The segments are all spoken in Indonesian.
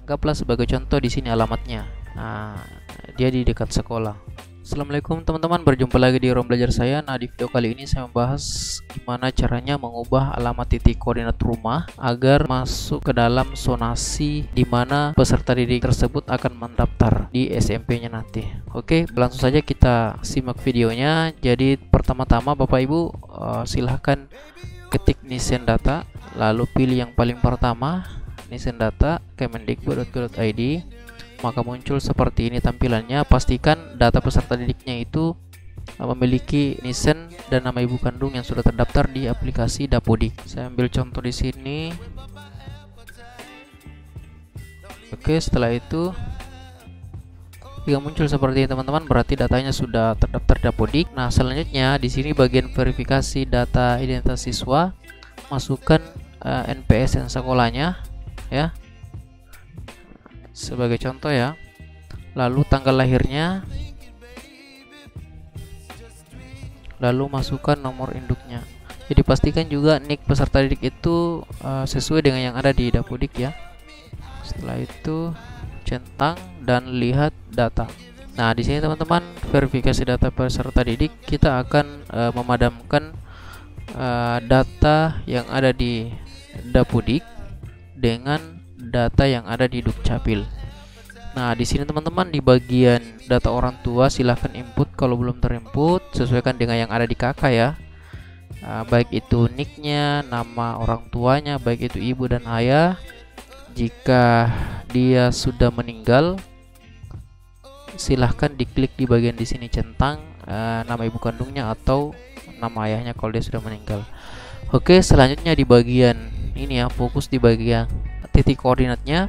Anggaplah sebagai contoh di sini alamatnya. Nah, dia di dekat sekolah. Assalamualaikum teman-teman, berjumpa lagi di ruang belajar saya. Nah, di video kali ini saya membahas gimana caranya mengubah alamat titik koordinat rumah agar masuk ke dalam zonasi di mana peserta didik tersebut akan mendaftar di SMP-nya nanti. Oke, langsung saja kita simak videonya. Jadi pertama-tama Bapak Ibu silahkan ketik Nisen Data, lalu pilih yang paling pertama, Nisen Data Kemendikbud.go.id. Maka muncul seperti ini tampilannya. Pastikan data peserta didiknya itu memiliki Nisen dan nama ibu kandung yang sudah terdaftar di aplikasi Dapodik. Saya ambil contoh di sini. Oke, setelah itu jika muncul seperti ini teman-teman, berarti datanya sudah terdaftar Dapodik. Nah, selanjutnya di sini bagian verifikasi data identitas siswa, masukkan NPS dan sekolahnya ya. Sebagai contoh ya, lalu tanggal lahirnya, lalu masukkan nomor induknya. Jadi pastikan juga nik peserta didik itu sesuai dengan yang ada di Dapodik ya. Setelah itu centang dan lihat data. Nah, di sini teman-teman, verifikasi data peserta didik, kita akan memadamkan data yang ada di Dapodik dengan data yang ada di Dukcapil. Nah, di sini teman-teman, di bagian data orang tua silahkan input kalau belum terinput, sesuaikan dengan yang ada di KK ya. Baik itu niknya, nama orang tuanya, baik itu ibu dan ayah. Jika dia sudah meninggal, silahkan diklik di bagian di sini centang nama ibu kandungnya atau nama ayahnya kalau dia sudah meninggal. Oke, selanjutnya di bagian ini ya, fokus di bagian titik koordinatnya,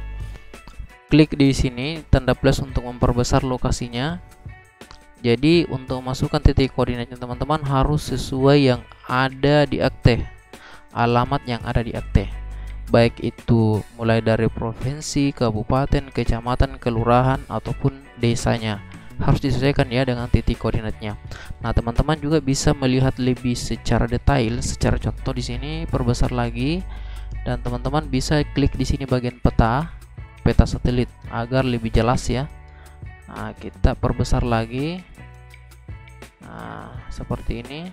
klik di sini tanda plus untuk memperbesar lokasinya. Jadi untuk masukkan titik koordinatnya teman-teman harus sesuai yang ada di akte, alamat yang ada di akte, baik itu mulai dari provinsi, kabupaten, kecamatan, kelurahan ataupun desanya, harus disesuaikan ya dengan titik koordinatnya. Nah, teman-teman juga bisa melihat lebih secara detail, secara contoh di sini perbesar lagi. Dan teman-teman bisa klik di sini bagian peta satelit agar lebih jelas ya. Nah, kita perbesar lagi. Nah, seperti ini.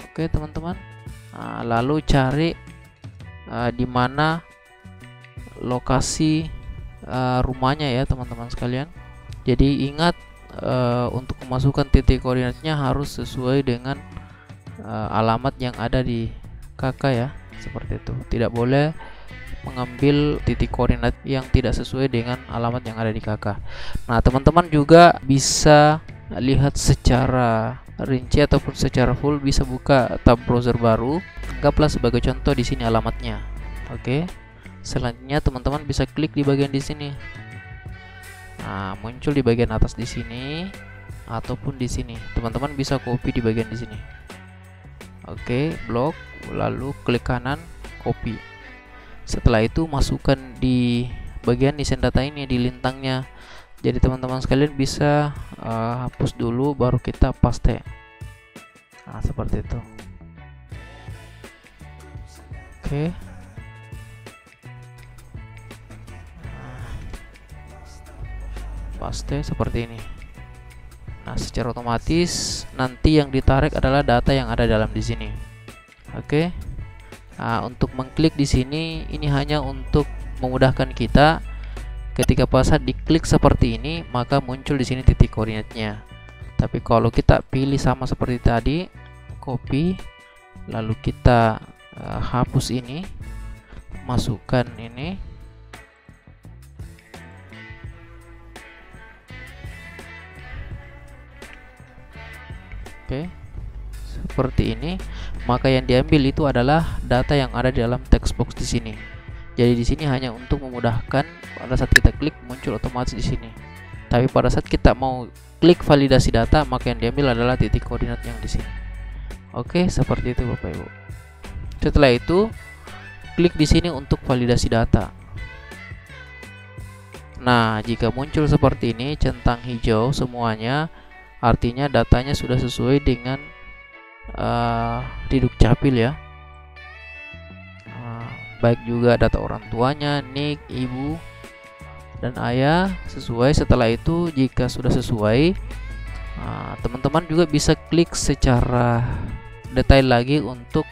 Oke, teman-teman. Nah, lalu cari di mana lokasi rumahnya ya, teman-teman sekalian. Jadi ingat untuk memasukkan titik koordinatnya harus sesuai dengan alamat yang ada di KK ya. Seperti itu, tidak boleh mengambil titik koordinat yang tidak sesuai dengan alamat yang ada di KK. Nah, teman-teman juga bisa lihat secara rinci ataupun secara full, bisa buka tab browser baru. Anggaplah sebagai contoh di sini alamatnya. Oke. Selanjutnya teman-teman bisa klik di bagian di sini. Nah, muncul di bagian atas di sini ataupun di sini. Teman-teman bisa copy di bagian di sini. Oke, blok, lalu klik kanan, copy. Setelah itu masukkan di bagian Nisen Data ini di lintangnya. Jadi teman-teman sekalian bisa hapus dulu baru kita paste. Nah, seperti itu. Oke. Paste seperti ini. Nah, secara otomatis nanti yang ditarik adalah data yang ada dalam di sini. Oke. Nah, untuk mengklik di sini ini hanya untuk memudahkan kita. Ketika pada saat diklik seperti ini, maka muncul di sini titik koordinatnya. Tapi kalau kita pilih sama seperti tadi, copy, lalu kita hapus ini, masukkan ini. Oke, seperti ini, maka yang diambil itu adalah data yang ada di dalam text box di sini. Jadi di sini hanya untuk memudahkan, pada saat kita klik muncul otomatis di sini. Tapi pada saat kita mau klik validasi data, maka yang diambil adalah titik koordinat yang di sini. Oke, seperti itu Bapak Ibu. Setelah itu, klik di sini untuk validasi data. Nah, jika muncul seperti ini, centang hijau semuanya, artinya datanya sudah sesuai dengan di Dukcapil ya. Baik juga data orang tuanya, nik, ibu, dan ayah sesuai. Setelah itu jika sudah sesuai, teman-teman juga bisa klik secara detail lagi untuk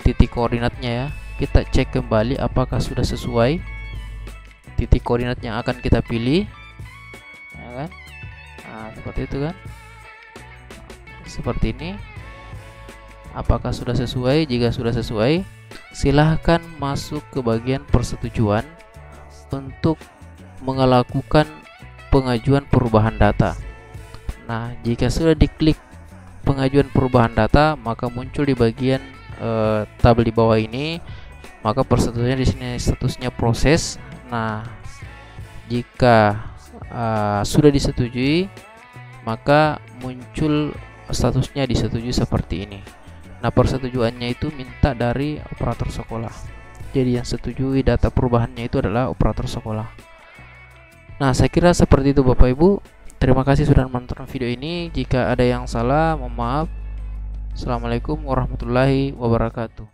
titik koordinatnya ya. Kita cek kembali apakah sudah sesuai titik koordinat yang akan kita pilih, ya kan? Seperti itu kan, seperti ini. Apakah sudah sesuai? Jika sudah sesuai, silahkan masuk ke bagian persetujuan untuk melakukan pengajuan perubahan data. Nah, jika sudah diklik pengajuan perubahan data, maka muncul di bagian tabel di bawah ini, maka persetujuannya di sini statusnya proses. Nah, jika sudah disetujui, maka muncul statusnya disetujui seperti ini. Nah, persetujuannya itu minta dari operator sekolah. Jadi yang setujui data perubahannya itu adalah operator sekolah. Nah, saya kira seperti itu Bapak Ibu. Terima kasih sudah menonton video ini. Jika ada yang salah, mohon maaf. Assalamualaikum warahmatullahi wabarakatuh.